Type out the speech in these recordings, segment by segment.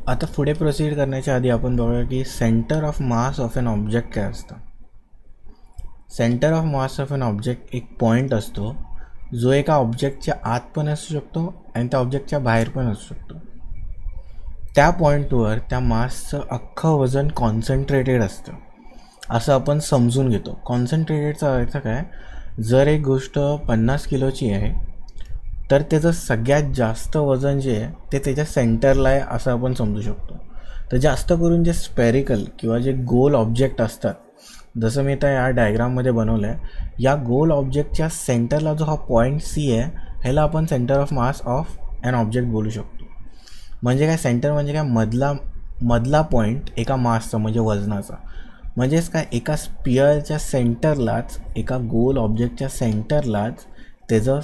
आता पुढे प्रोसीड करण्याच्या आधी आपण बघूया की centre of mass of an object काय असतं. Centre of mass of an object एक पॉईंट असतो जो एका ऑब्जेक्टच्या आत पण असू शकतो आणि त्या ऑब्जेक्टच्या बाहेर पण असू शकतो. त्या पॉईंटवर त्या मासचं अख्खं वजन कॉन्सन्ट्रेटेड असतं असं आपण समजून घेतो. कॉन्सन्ट्रेटेडचा अर्थ काय, जर एक गोष्ट 50 किलोची आहे तर त्याचं सगळ्यात जास्त वजन जे आहे ते त्याच्या सेंटरला आहे असं आपण समजू शकतो. तर जास्त करून जे स्पेरिकल किंवा जे गोल ऑब्जेक्ट असतात, जसं मी आता या डायग्राममध्ये बनवलं आहे, या गोल ऑब्जेक्टच्या सेंटरला जो हा पॉईंट सी आहे ह्याला आपण centre of mass of an object बोलू शकतो. म्हणजे काय, सेंटर म्हणजे काय, मधला पॉईंट एका मासचा म्हणजे वजनाचा. म्हणजेच काय, एका स्पिअरच्या सेंटरलाच, एका गोल ऑब्जेक्टच्या सेंटरलाच त्याचं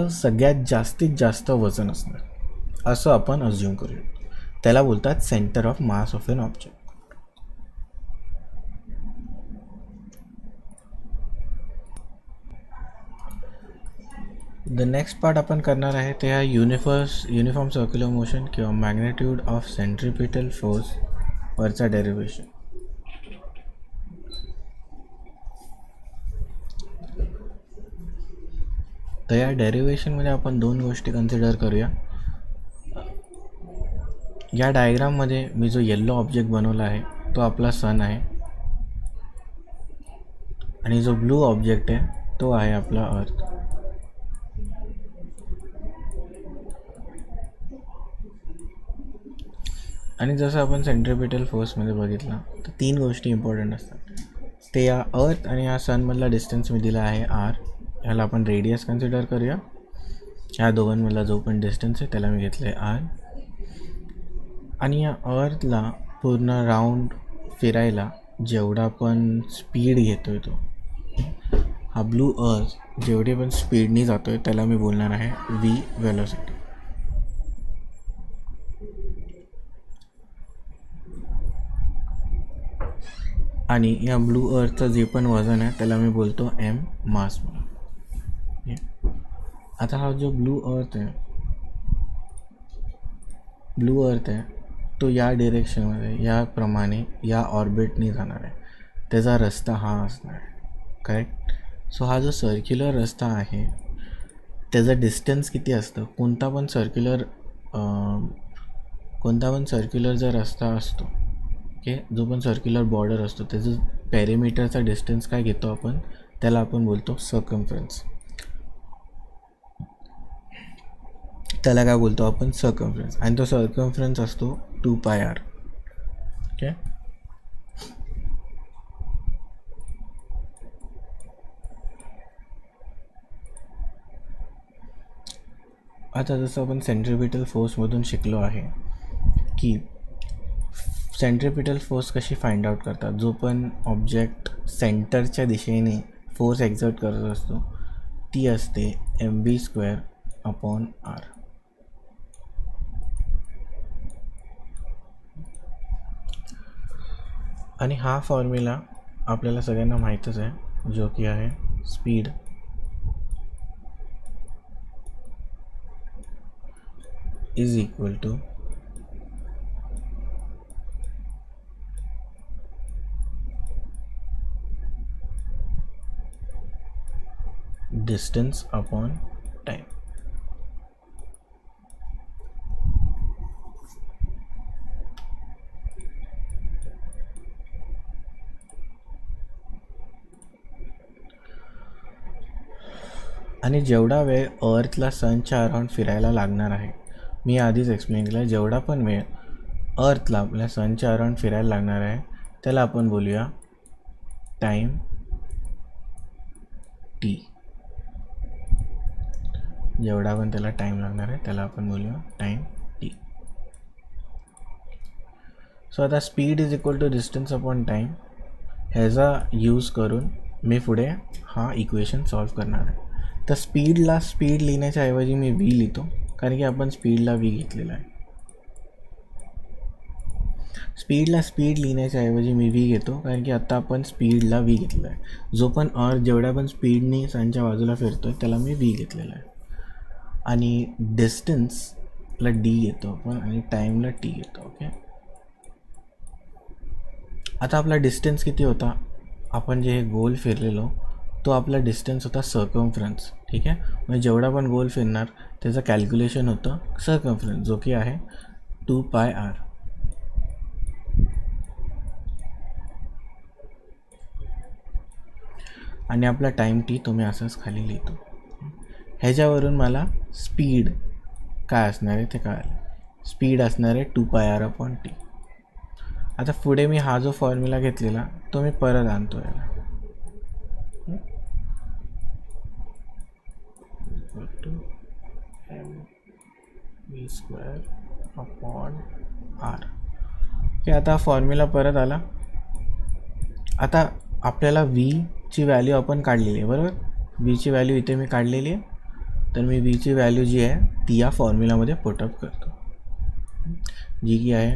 सगळ्यात जास्तीत जास्त वजन असणार असं आपण अज्युम करू. त्याला बोलतात centre of mass of an object. The next part आपण करणार आहे ते आहे युनिफॉर्म सर्क्युलर मोशन किंवा मॅग्नेट्यूड ऑफ सेंट्रिपिटल फोर्स वरचा डेरिव्हेशन. तर या डेरिव्हेशनमध्ये आपण दोन गोष्टी कन्सिडर करूया. या डायग्राममध्ये मी जो येल्लो ऑब्जेक्ट बनवला आहे तो आपला सन आहे आणि जो ब्लू ऑब्जेक्ट आहे तो आहे आपला अर्थ. आणि जसं आपण सेंट्रिपिटल फोर्समध्ये बघितलं तर तीन गोष्टी इम्पॉर्टंट असतात. ते या अर्थ आणि या सनमधला डिस्टन्स मी दिला आहे आर, ह्याला आपण रेडियस कन्सिडर करूया. ह्या दोघांमधला जो पण डिस्टन्स आहे त्याला मी घेतलं आहे आर. आणि या अर्थला पूर्ण राऊंड फिरायला जेवढा पण स्पीड घेतो आहे तो, हा ब्लू अर्थ जेवढे पण स्पीडनी जातो आहे त्याला मी बोलणार आहे व्ही वेलोसिटी. आणि या ब्लू अर्थचं जे पण वजन आहे त्याला मी बोलतो एम मास म्हणून. आता हा जो ब्लू अर्थ आहे तो या डिरेक्शनमध्ये याप्रमाणे या ऑर्बिटनी जाणार आहे. त्याचा रस्ता हा असणार आहे, करेक्ट. सो हा जो सर्क्युलर रस्ता आहे त्याचं डिस्टन्स किती असतं, कोणता पण सर्क्युलर जर रस्ता असतो, ओके, जो पण सर्क्युलर बॉर्डर असतो त्याचं पॅरिमीटरचा डिस्टन्स काय घेतो आपण, त्याला आपण बोलतो सर्कम्फरन्स. त्याला काय बोलतो आपण, सर्कम्फरन्स. आणि तो सर्कम्फरन्स असतो 2πr. ओके. आता जसं आपण सेंट्रिपिटल फोर्समधून शिकलो आहे की सेंट्रिपिटल फोर्स कशी फाइंड आउट करतात. जो पण ऑब्जेक्ट सेंटरच्या दिशेने फोर्स एक्झर्ट करत असतो ती असते mv²/r. आणि हा फॉर्म्युला आपल्याला सगळ्यांना माहीतच आहे, जो की आहे speed is equal to distance upon time. आणि जेवढा वेळ अर्थला सनच्या अराउंड फिरायला लागणार आहे, मी आधीच एक्सप्लेन केलं, जेवढा पण वेळ अर्थला आपल्या सनच्या अराउंड फिरायला लागणार आहे त्याला आपण बोलूया टाईम टी. जेवढा पण त्याला टाईम लागणार आहे त्याला आपण बोलूया टाईम टी. सो आता speed is equal to distance upon time ह्याचा यूज करून मी पुढे हा इक्वेशन सॉल्व करणार आहे. तर स्पीड लिहिण्याच्या ऐवजी मी व्ही लिहितो, कारण की आपण स्पीडला व्ही घेतलेला आहे. स्पीड लिहिण्याच्या ऐवजी मी व्ही घेतो, कारण की आत्ता आपण स्पीडला व्ही घेतला आहे. जो पण जेवढ्या पण स्पीडनी सनच्या बाजूला फिरतो आहे त्याला मी व्ही घेतलेला आहे. आणि डिस्टन्स ला डी येतो आपण आणि टाईमला टी येतो. ओके, आता आपला डिस्टन्स किती होता, आपण जे हे गोल फिरलेलो तो आपला डिस्टन्स होता सर्कम्फरन्स. ठीक आहे, म्हणजे जेवढा पण गोल फिरणार त्याचं कॅल्क्युलेशन होतं सर्कम्फरन्स, जो की आहे 2πr. आणि आपला टाईम टी तो मी असंच खाली लिहितो. ह्याच्यावरून मला स्पीड काय असणार आहे ते कळालं. स्पीड असणार आहे 2πr/t. आता पुढे मी हा जो फॉर्म्युला घेतलेला तो मी परत आणतो याला. mv²/r. हे आता फॉर्म्युला परत आला. आता आपल्याला ची व्हॅल्यू आपण काढलेली आहे बरोबर. ची व्हॅल्यू इथे मी काढलेली आहे, तर मी ची व्हॅल्यू जी आहे ती या फॉर्म्युलामध्ये पुटअप करतो, जी की आहे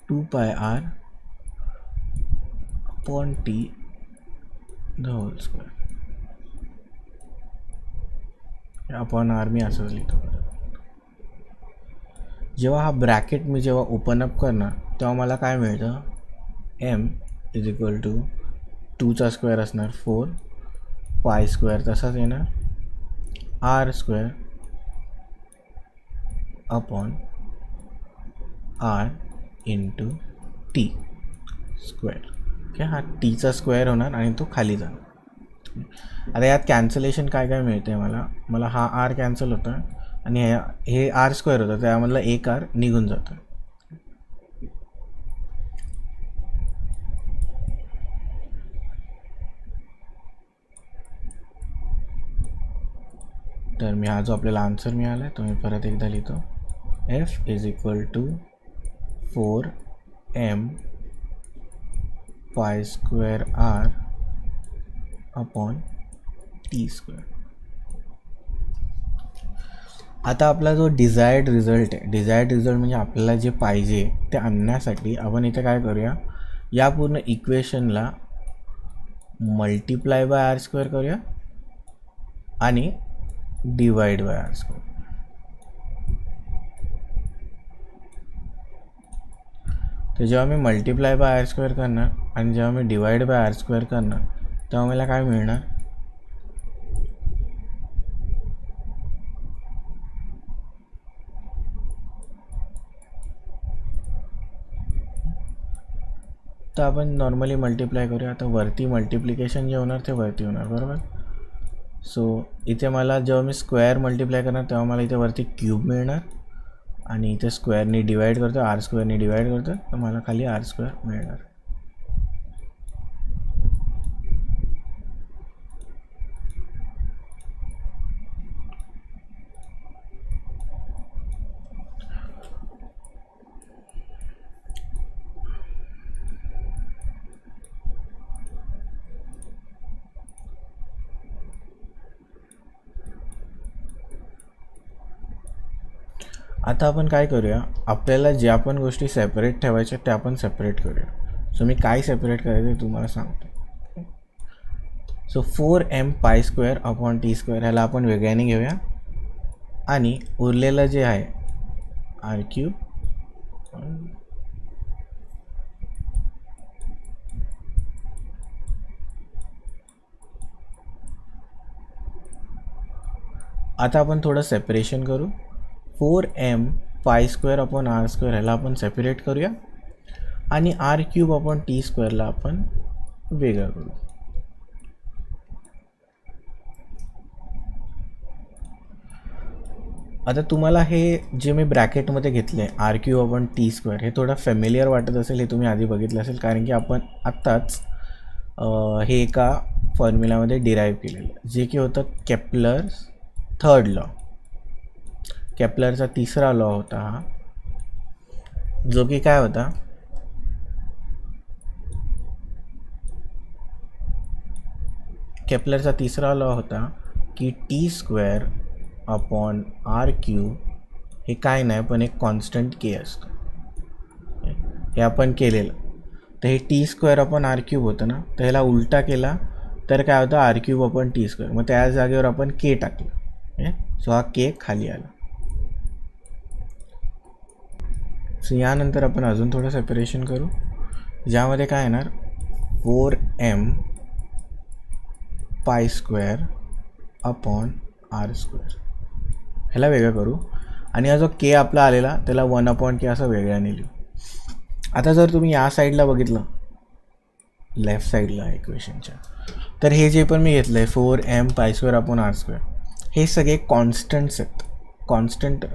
2πr/t² अपॉन आर मी असंच लिहितो. जेव्हा हा ब्रॅकेट मी जेव्हा ओपन अप करणार तेव्हा मला काय मिळतं, m = 2चा स्क्वेअर असणार 4, π² तसाच येणार, r² upon r into T square. Okay, हा टीचा स्क्वेअर होणार आणि तो खाली जाणार. आता यात कॅन्सलेशन काय काय मिळते मला हा आर कॅन्सल होतं आणि हे r² होतं, त्यामधलं एक r निघून जातं. तर मी हा जो आपल्याला आन्सर मिळाला आहे तो मी परत एकदा लिहितो. f = 4m π²r/t². आता आपला जो डिझायर्ड रिझल्ट आहे, डिझायर्ड रिझल्ट म्हणजे आपल्याला जे पाहिजे ते आणण्यासाठी आपण इथे काय करूया, या पूर्ण इक्वेशनला मल्टिप्लाय बाय r² करूया आणि डिवाइड बाय r². तर जेव्हा मी मल्टिप्लाय बाय r² करणार आणि जेव्हा मी डिवाइड बाय r² करणार तेव्हा मला काय मिळणार, तर आपण नॉर्मली मल्टिप्लाय करूया. आता वरती मल्टिप्लिकेशन जे होणार ते वरती होणार बरोबर. सो इथे मला जेव्हा मी स्क्वेअर मल्टिप्लाय करणार तेव्हा मला इथे वरती क्यूब मिळणार आणि इथे स्क्वेअरनी डिवाइड करतो, r² डिवाइड करतो, तर मला खाली r² मिळणार. आता आपण काय करूया, आपल्याला ज्या पण गोष्टी सेपरेट ठेवायच्या त्या आपण सेपरेट करूया. सो मी काय सेपरेट करायचं ते तुम्हाला सांगतो. सो 4m π²/t² ह्याला आपण वेगळ्याने घेऊया आणि उरलेलं जे आहे r³. आता आपण थोडं सेपरेशन करू. 4m π²/r² ह्याला आपण सेपरेट करूया आणि r³/t² ला आपण वेगळं करू. आता तुम्हाला हे जे मी ब्रॅकेटमध्ये घेतलं आहे r³/t² हे थोडं फॅमिलियर वाटत असेल, हे तुम्ही आधी बघितलं असेल कारण की आपण आत्ताच हे एका फॉर्म्युलामध्ये डिराईव्ह केलेलं, जे की होतं केपलर्स थर्ड लॉ. केपलरचा तिसरा लॉ होता हा, जो की काय होता, केपलरचा तिसरा लॉ होता की t²/r³ हे काय नाही पण एक कॉन्स्टंट के असतो. हे आपण केलेलं, तर हे t²/r³ होतं ना, तर ह्याला उलटा केला तर काय होतं r³/t². मग त्या जागेवर आपण के टाकलं. सो हा के खाली आला. सो यानंतर आपण अजून थोडं सेपरेशन करू, ज्यामध्ये काय येणार 4m pi square upon R square. ह्याला वेगळं करू आणि हा जो के आपला आलेला त्याला 1/k असं वेगळ्याने लिहू. आता जर तुम्ही या साईडला बघितलं, लेफ्ट साईडला इक्वेशनच्या, तर हे जे पण मी घेतलं आहे 4m pi square upon R square, हे सगळे कॉन्स्टंट्स आहेत. कॉन्स्टंट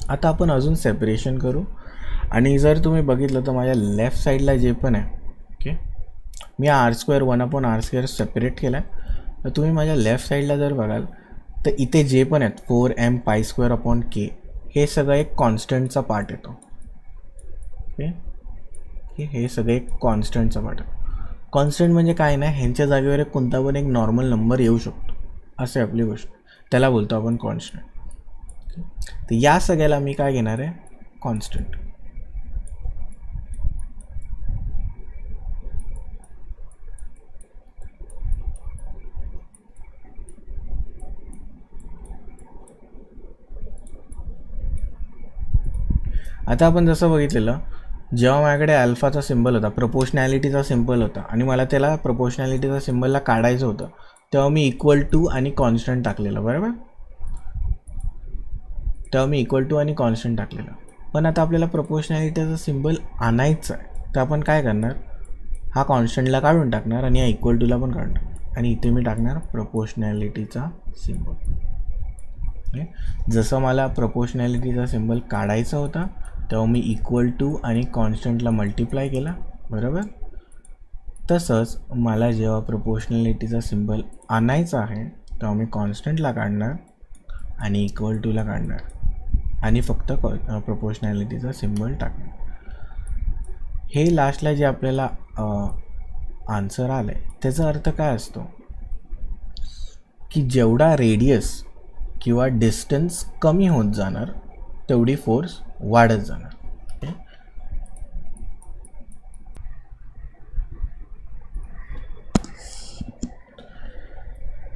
आता आपण अजून सेपरेशन करू. आणि जर तुम्ही बघितलं तर माझ्या लेफ्ट साईडला जे पण आहे, ओके, मी R square 1/r square separate केला आहे. तर तुम्ही माझ्या लेफ्ट साईडला जर बघाल तर इथे जे पण आहेत 4m पाय स्क्वेअर अपॉन के, हे सगळं एक कॉन्स्टंटचा पार्ट येतो. ओके, हे सगळे एक कॉन्स्टंटचा पार्ट आहे. कॉन्स्टंट म्हणजे काय नाही, ह्यांच्या जागेवर एक कोणता पण एक नॉर्मल नंबर येऊ शकतो, असे आपली गोष्ट, त्याला बोलतो आपण कॉन्स्टंट. तर या सगळ्याला मी काय घेणार आहे, कॉन्स्टंट. आता आपण जसं बघितलेलं, जेव्हा माझ्याकडे अल्फाचा सिम्बल होता, प्रपोर्शनॅलिटीचा सिम्बल होता, आणि मला त्याला प्रपोर्शनॅलिटीचा सिम्बलला काढायचं होतं, तेव्हा मी इक्वल टू आणि कॉन्स्टंट टाकलेलं, बरोबर. तेव्हा मी इक्वल टू आणि कॉन्स्टंट टाकलेलं. पण आता आपल्याला प्रपोर्शनॅलिटीचा सिम्बल आणायचं आहे, तर आपण काय करणार, हा कॉन्स्टंटला काढून टाकणार आणि हा इक्वल टूला पण काढणार, आणि इथे मी टाकणार प्रपोर्शनॅलिटीचा सिम्बल. जसं मला प्रपोर्शनॅलिटीचा सिम्बल काढायचा होता तेव्हा मी इक्वल टू आणि कॉन्स्टंटला मल्टिप्लाय केला, बरोबर. तसंच मला जेव्हा प्रपोर्शनॅलिटीचा सिम्बल आणायचा आहे तेव्हा मी कॉन्स्टंटला काढणार आणि इक्वल टूला काढणार आणि फक्त प्रपोर्शनॅलिटीचा सिम्बल टाकणार. हे लास्टला जे आपल्याला आन्सर आलं आहे त्याचा अर्थ काय असतो की जेवढा रेडियस किंवा डिस्टन्स कमी होत जाणार तेवढी फोर्स वाढत जाणार.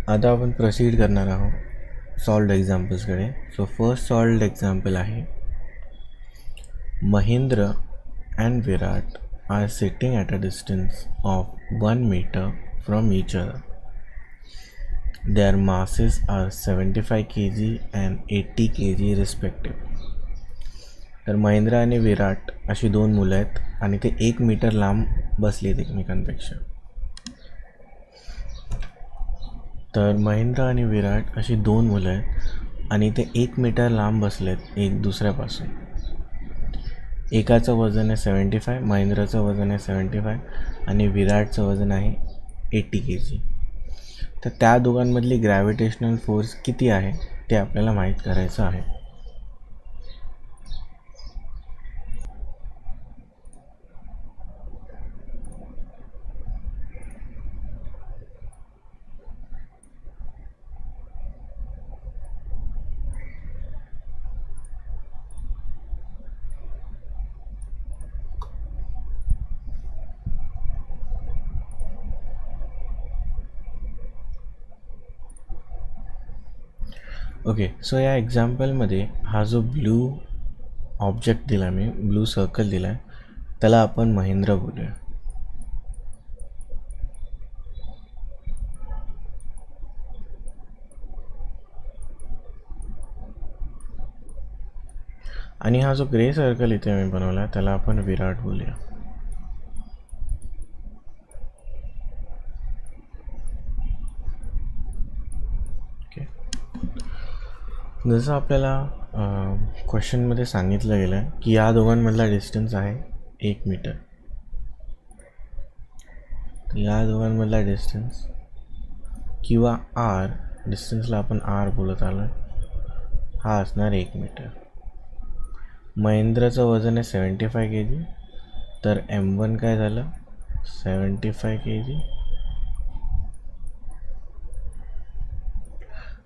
आता आपण प्रोसीड करणार आहोत सॉल्व्ड एक्झाम्पल्सकडे. सो फर्स्ट सॉल्व्ड एक्झाम्पल आहे, Mahendra and Virat are sitting at a distance of 1 meter from each other. Their masses are 75 kg and 80 kg respectively. तर महेंद्र आणि विराट अशी दोन मुलं आहेत आणि ते 1 मीटर लांब बसलेत एकमेकांपेक्षा. तर महेंद्र आणि विराट अशी दोन मुलं आहेत आणि ते 1 मीटर लांब बसलेत एक दुसऱ्यापासून. एकाचं वजन आहे 75, महेंद्रचं वजन आहे 75 आणि विराटचं वजन आहे 80 kg. तर त्या दोघांमधली ग्रॅव्हिटेशनल फोर्स किती आहे ते आपल्याला माहीत करायचं आहे. ओके, सो या एक्झाम्पलमध्ये हा जो ब्लू ऑब्जेक्ट दिला मी, ब्लू सर्कल दिला आहे, त्याला आपण महेंद्र बोलूया. आणि हा जो ग्रे सर्कल इथे मी बनवला त्याला आपण विराट बोलूया. ओके, जसं आपल्याला क्वेश्चनमध्ये सांगितलं गेलं आहे की या दोघांमधला डिस्टन्स आहे 1 मीटर. या दोघांमधला डिस्टन्स किंवा आर, डिस्टन्सला आपण आर बोलत आलो आहे, हा असणार 1 मीटर. महेंद्रचं वजन आहे 75 kg, तर M1 काय झालं 75 kg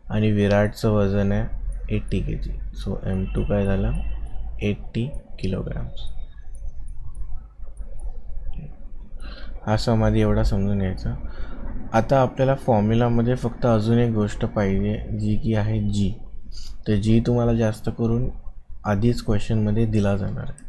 आणि विराटचं वजन आहे 80 kg. सो M2 काय झालं 80 किलोग्राम्स. हा समाधी एवढा समजून घ्यायचा. आता आपल्याला फॉर्म्युलामध्ये फक्त अजून एक गोष्ट पाहिजे जी की आहे जी. तर जी तुम्हाला जास्त करून आधीच क्वेश्चनमध्ये दिला जाणार आहे.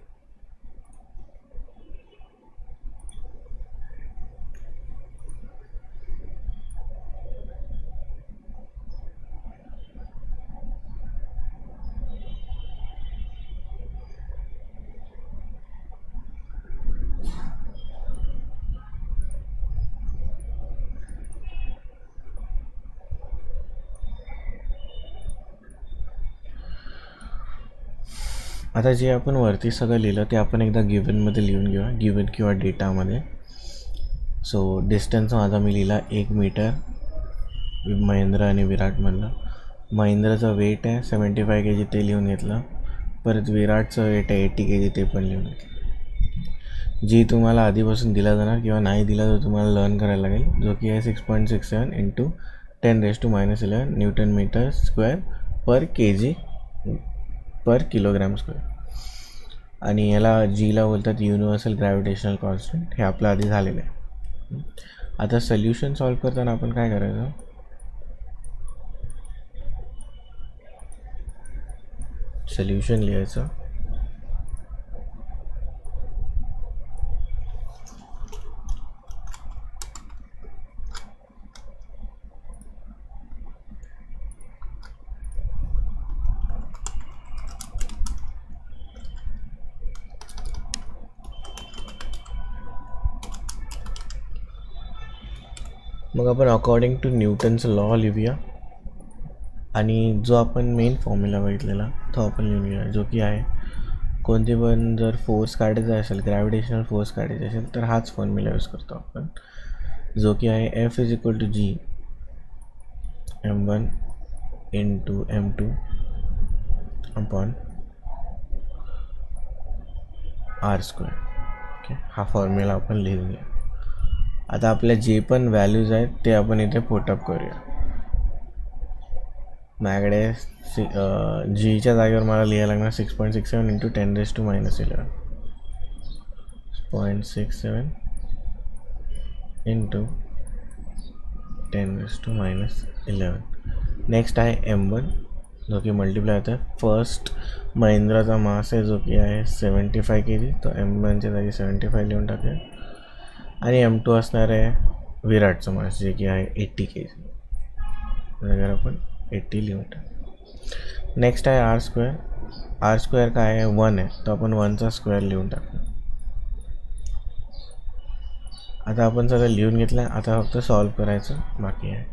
आता जे आपण वरती सगळं लिहिलं ते आपण एकदा गिवनमध्ये लिहून घेऊया, गिवन किंवा डेटामध्ये. सो डिस्टन्स माझा मी लिहिला 1 मीटर महेंद्र आणि विराटमधलं. महेंद्रचं वेट आहे 75 kg, ते लिहून घेतलं. परत विराटचं वेट आहे 80 kg, ते पण लिहून घेतलं. जी तुम्हाला आधीपासून दिला जाणार किंवा नाही दिला तर तुम्हाला लर्न करायला लागेल, जो की आहे 6.67 × 10⁻11 न्यूटन मीटर स्क्वेअर पर kg पर किलोग्राम स्क्वेअर. आणि याला जीला बोलतात युनिव्हर्सल ग्रॅव्हिटेशनल कॉन्स्टंट. हे आपलं आधी झालेलं आहे. आता सोल्युशन सॉल्व करताना आपण काय करायचं, सोल्युशन लिहायचं. मग आपण अकॉर्डिंग टू न्यूटनचं लॉ लिहूया आणि जो आपण मेन फॉर्म्युला बघितलेला तो आपण लिहून घेऊया, जो की आहे कोणते पण जर फोर्स काढायचा असेल, ग्रॅव्हिटेशनल फोर्स काढायचा असेल तर हाच फॉर्म्युला यूज करतो आपण, जो की आहे F = G M1 × M2 upon R². Okay, हा फॉर्म्युला आपण लिहून घ्या. आता आपल्या जे पण व्हॅल्यूज आहेत ते आपण इथे पुटअप करूया. माझ्याकडे जीच्या जागेवर मला लिहायला लागणार 6.67 × 10⁻11 0.67 × 10⁻11. नेक्स्ट आहे M1, जो की मल्टिप्लाय होतं आहे. फर्स्ट महिंद्राचा मास आहे जो की आहे 75 kg, तो M1च्या जागी 75 लिहून टाकूया. आणि M2 असणार आहे विराटचं मास, जे की आहे 80 kg, जागेवर आपण 80 लिहून टाकू. नेक्स्ट आहे R². R² काय आहे 1 आहे, तो आपण 1चा स्क्वेअर लिहून टाकू. आता आपण सगळं लिहून घेतलं आहे. आता फक्त सॉल्व करायचं बाकी आहे.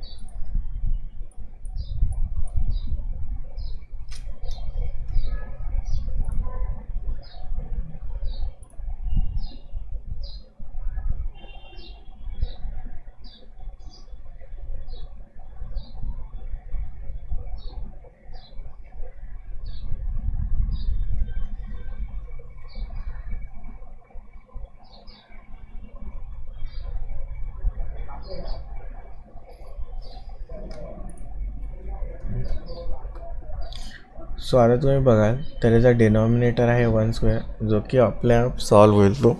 सो आता तुम्ही बघाल तर याचा डिनॉमिनेटर आहे 1², जो की आपल्या सॉल्व होईल. तो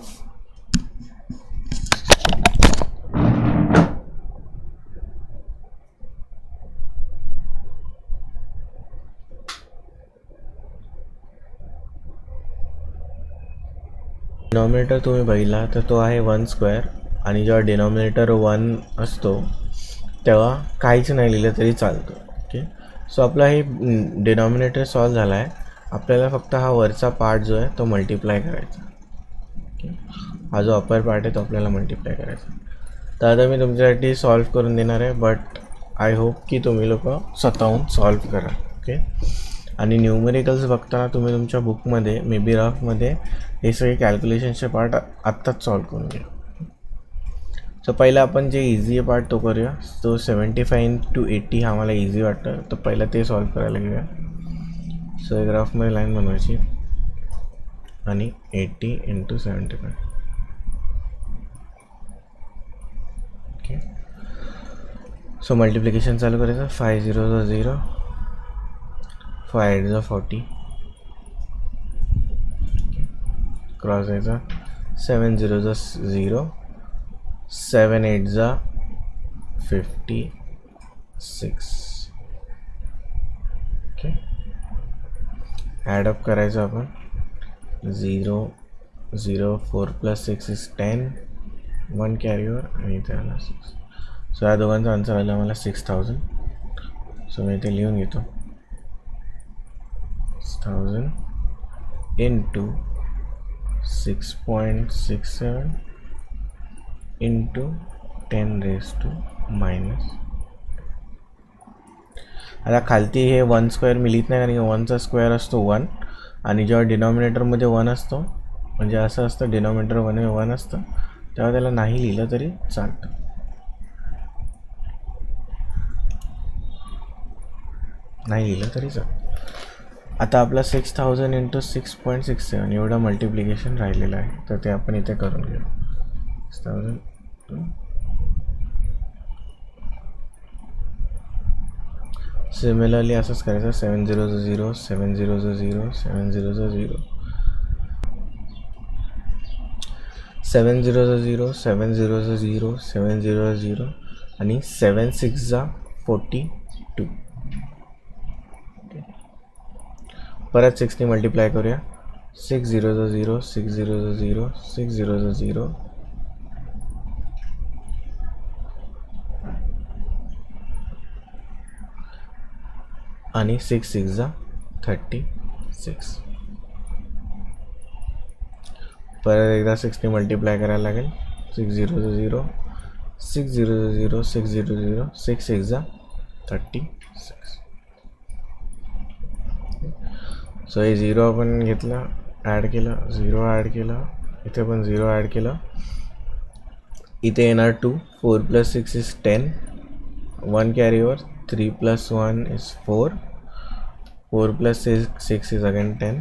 डिनॉमिनेटर तुम्ही बघितला तर तो आहे 1². आणि जेव्हा डिनॉमिनेटर 1 असतो तेव्हा काहीच नाही लिहिलं तरी चालतं. ओके, सो आपला हे डिनॉमिनेटर सॉल्व झाला आहे. आपल्याला फक्त हा वरचा पार्ट जो आहे तो मल्टिप्लाय करायचा. ओके, हा जो अपर पार्ट आहे तो आपल्याला मल्टिप्लाय करायचा. तर आता मी तुमच्यासाठी सॉल्व करून देणार आहे, बट आय होप की तुम्ही लोक स्वतःहून सॉल्व करा. ओके, आणि न्यूमेरिकल्स बघताना तुम्ही तुमच्या बुकमध्ये मे बी रफमध्ये हे सगळे कॅल्क्युलेशनचे पार्ट आत्ताच सॉल्व करून घ्या. सो पहिला आपण जे इझी पार्ट तो करूया. तो 75 × 80 हा मला इझी वाटतं, तर पहिला ते सॉल्व करायला घेऊया. सो एक ग्राफमध्ये लाईन बनवायची आणि 80 × 75. ओके, सो मल्टिप्लिकेशन चालू करायचं. 5 0 0, 5 8 40, क्रॉस जायचा. 7 0 0, 7 8 56. ओके, ॲडअप करायचं आपण. 0 0, 4 + 6 is 10, 1 कॅरीवर आणि त्याला 6. सो या दोघांचा आन्सर आला मला 6000. सो मी ते लिहून घेतो. 6000 इंटू 6.67 इंटू 10⁻². आता खालती हे 1 स्क्वेअर मी लिहित नाही, कारण की 1चा स्क्वेअर असतो 1, आणि जेव्हा डिनॉमिनेटरमध्ये 1 असतो, म्हणजे असं असतं डिनॉमिनेटर 1 असतं, तेव्हा त्याला नाही लिहिलं तरी चालतं. नाही लिहिलं तरी चालतं. आता आपला 6000 इंटू 6.67 एवढं मल्टिप्लिकेशन राहिलेलं आहे, तर ते आपण इथे करून घेऊ. 6000. सिमिलरली असंच करायचं. 7 0 0, 7 0 0, 7 0 0, 7 0 0, 7 0 0, 7 0 0, आणि 7 6 42. परत 6ने मल्टिप्लाय करूया. 6 0 0, 6 0 0, 6 0 0, आणि 6 6 36. परत एकदा 6ने मल्टिप्लाय करायला लागेल. 6 0 0, 6 0 0, 6 0 0, 6 6 36. सो हे 0 आपण घेतलं, ॲड केलं, 0 ॲड केलं, इथे पण 0 ॲड केलं. इथे येणार 2, 4 + 6 is 10, 1 carry over, 3 + 1 is 4, 4 + 6 is again 10.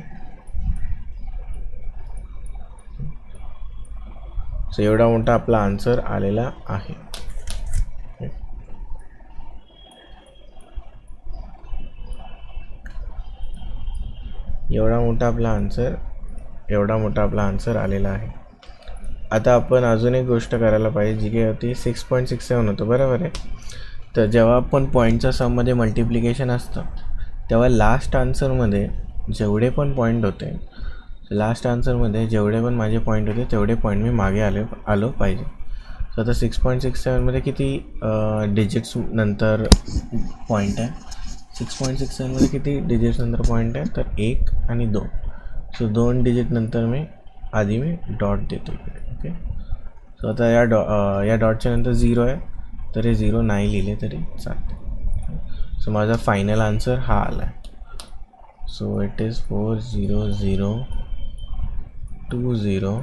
So एवढा मोठा आपला आन्सर आलेला आहे. एवढा मोठा आपला आन्सर आलेला आहे. आता आपण अजून एक गोष्ट करायला पाहिजे, जी काही होती 6.67 होतं, बरोबर आहे. तर जेव्हा आपण पॉईंटच्या सममध्ये मल्टिप्लिकेशन असतं, तेव्हा लास्ट आन्सरमध्ये जेवढे पण पॉईंट होते, लास्ट आन्सरमध्ये जेवढे पण माझे पॉईंट होते तेवढे पॉईंट मी मागे आलो पाहिजे. सो आता 6.67मध्ये किती डिजिट्स नंतर पॉईंट आहे? 6.67मध्ये किती डिजिट्स नंतर पॉईंट आहे? तर 1 आणि 2. सो 2 डिजिट नंतर मी डॉट देतो इकडे. ओके, सो आता या डॉटच्या नंतर 0 आहे, तर हे 0 नाही लिहिले तरी चालते. सो माझा फायनल आन्सर हा आला आहे. So it is 4020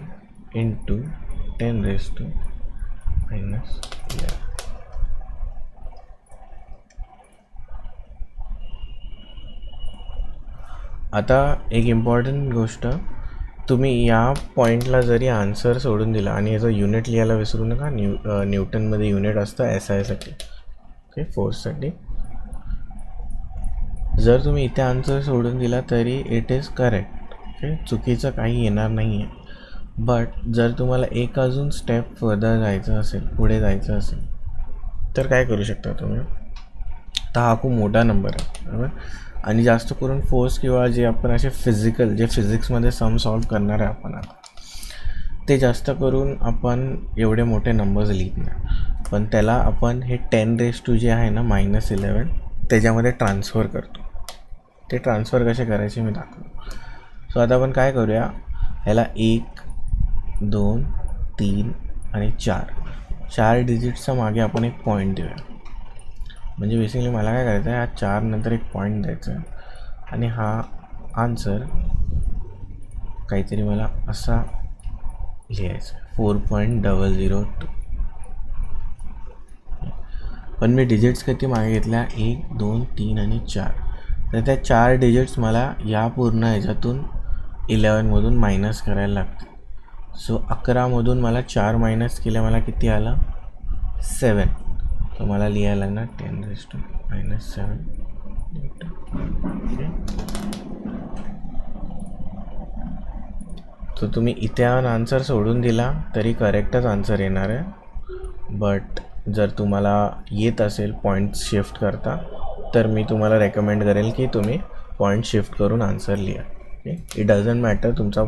into 10⁻11. आता एक इम्पॉर्टंट गोष्ट, तुम्ही या पॉईंटला जरी आन्सर सोडून दिला, आणि याचं युनिट लिहायला विसरू नका. न्यूटनमध्ये युनिट असतं SI साठी, ओके, फोर्ससाठी. जर तुम्ही इथे आन्सर सोडून दिला तरी इट इज करेक्ट. ओके, चुकीचं काही येणार नाही आहे. बट जर तुम्हाला एक अजून स्टेप फर्दर जायचं असेल, पुढे जायचं असेल, तर काय करू शकता तुम्ही? तर हा खूप मोठा नंबर आहे, बरोबर, आणि जास्त करून फोर्स किंवा जे आपण असे फिजिक्समध्ये सम सॉल्व करणार आहे आपण आता, ते जास्त करून आपण एवढे मोठे नंबर्स लिहित नाही, पण त्याला आपण हे 10⁻² जे आहे ना -11 त्याच्यामध्ये ट्रान्सफर करतो. ते ट्रान्सफर कसे करायचे मी दाखवतो. सो आता आपण काय करूया, ह्याला 1 2 3 आणि 4 डिजिट्सच्या मागे आपण एक पॉईंट देऊया. म्हणजे बेसिकली मला काय करायचं आहे, हा 4 नंतर एक पॉईंट द्यायचा आहे, आणि हा आन्सर काहीतरी मला असा लिहायचा 4.002. पण मी डिजिट्स किती मागे घेतल्या, 1 2 3 आणि 4. तर त्या 4 डिजिट्स मला या पूर्ण ह्याच्यातून 11मधून मायनस करायला लागते. सो 11मधून मला 4 मायनस केल्या मला किती आलं, 7. तर मला लिहायला लागणार 10⁻⁷. ओके. तर तुम्ही इथे आन्सर सोडून दिला तरी करेक्टच आन्सर येणार आहे. बट जर तुम्हाला येत असेल पॉईंट शिफ्ट करता तर मी तुम्हाला रेकमेंड करेल की तुम्ही पॉईंट शिफ्ट करून आन्सर लिहा. ओके. इट डझंट मॅटर, तुमचा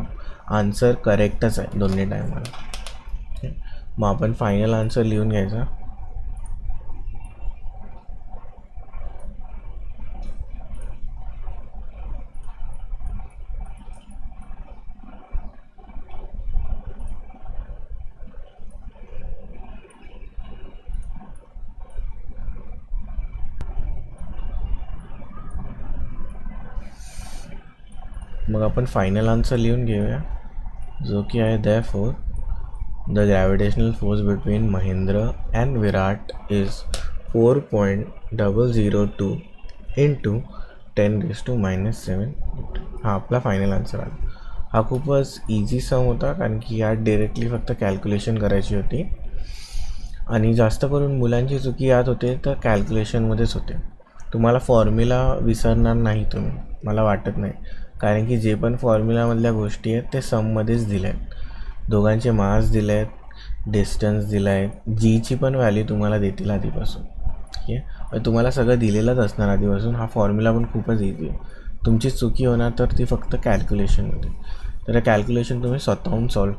आन्सर करेक्टच आहे दोन्ही टायमाला. ओके. मग आपण फायनल आन्सर लिहून घ्यायचा. मग आपण फायनल आन्सर लिहून घेऊया, जो की आहे therefore the gravitational force between Mahendra and Virat is 4.002 into 10⁻⁷. हा आपला फायनल आन्सर आला. हा खूपच इझी सम होता, कारण की यात डिरेक्टली फक्त कॅल्क्युलेशन करायची होती आणि जास्त करून मुलांची चुकी यात होते तर कॅल्क्युलेशनमध्येच होते. तुम्हाला फॉर्म्युला विसरणार नाही तुम्ही, मला वाटत नाही, कारण की जे पण फॉर्म्युलामधल्या गोष्टी आहेत ते सममध्येच दिल्या आहेत. दोघांचे मास दिले आहेत, डिस्टन्स दिला आहे, जीची पण व्हॅल्यू तुम्हाला देतील आधीपासून. ठीक आहे. तुम्हाला सगळं दिलेलंच असणार आधीपासून. हा फॉर्म्युला पण खूपच इझी आहे. तुमची चुकी होणार तर ती फक्त कॅल्क्युलेशनमध्ये. तर कॅल्क्युलेशन तुम्ही स्वतःहून सॉल्व